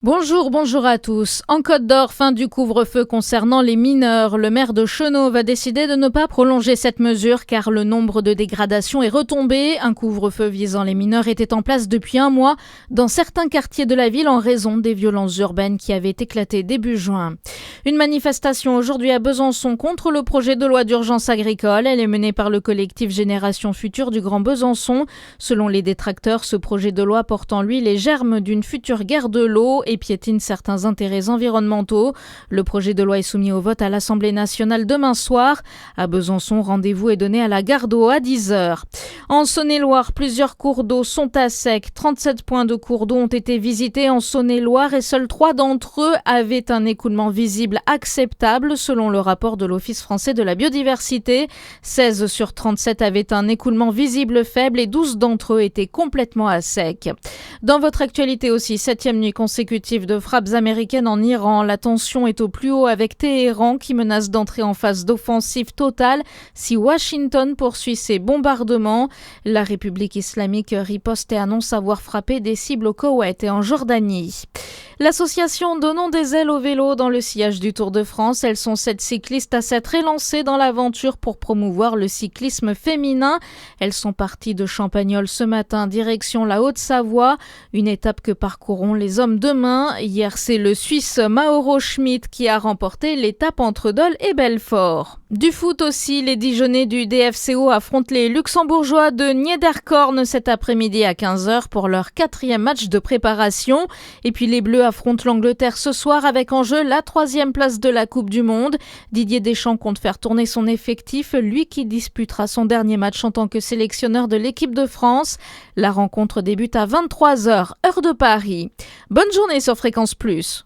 Bonjour à tous. En Côte d'Or, fin du couvre-feu concernant les mineurs. Le maire de Chenauve a décidé de ne pas prolonger cette mesure car le nombre de dégradations est retombé. Un couvre-feu visant les mineurs était en place depuis un mois dans certains quartiers de la ville en raison des violences urbaines qui avaient éclaté début juin. Une manifestation aujourd'hui à Besançon contre le projet de loi d'urgence agricole. Elle est menée par le collectif Génération Future du Grand Besançon. Selon les détracteurs, ce projet de loi porte en lui les germes d'une future guerre de l'eau et piétine certains intérêts environnementaux. Le projet de loi est soumis au vote à l'Assemblée nationale demain soir. À Besançon, rendez-vous est donné à la gare d'eau à 10h. En Saône-et-Loire, plusieurs cours d'eau sont à sec. 37 points de cours d'eau ont été visités en Saône-et-Loire et seuls 3 d'entre eux avaient un écoulement visible acceptable selon le rapport de l'Office français de la biodiversité. 16 sur 37 avaient un écoulement visible faible et 12 d'entre eux étaient complètement à sec. Dans votre actualité aussi, 7e nuit consécutive de frappes américaines en Iran. La tension est au plus haut avec Téhéran qui menace d'entrer en phase d'offensive totale si Washington poursuit ses bombardements. La République islamique riposte et annonce avoir frappé des cibles au Koweït et en Jordanie. L'association Donnons des ailes au vélo dans le sillage du Tour de France. Elles sont 7 cyclistes à s'être élancées dans l'aventure pour promouvoir le cyclisme féminin. Elles sont parties de Champagnole ce matin, direction la Haute-Savoie. Une étape que parcourront les hommes demain. Hier, c'est le Suisse Mauro Schmidt qui a remporté l'étape entre Dole et Belfort. Du foot aussi, les Dijonais du DFCO affrontent les Luxembourgeois de Niederkorn cet après-midi à 15h pour leur 4e match de préparation. Et puis les Bleus affrontent l'Angleterre ce soir avec en jeu la 3e place de la Coupe du Monde. Didier Deschamps compte faire tourner son effectif, lui qui disputera son dernier match en tant que sélectionneur de l'équipe de France. La rencontre débute à 23h, heure de Paris. Bonne journée sur Fréquence Plus.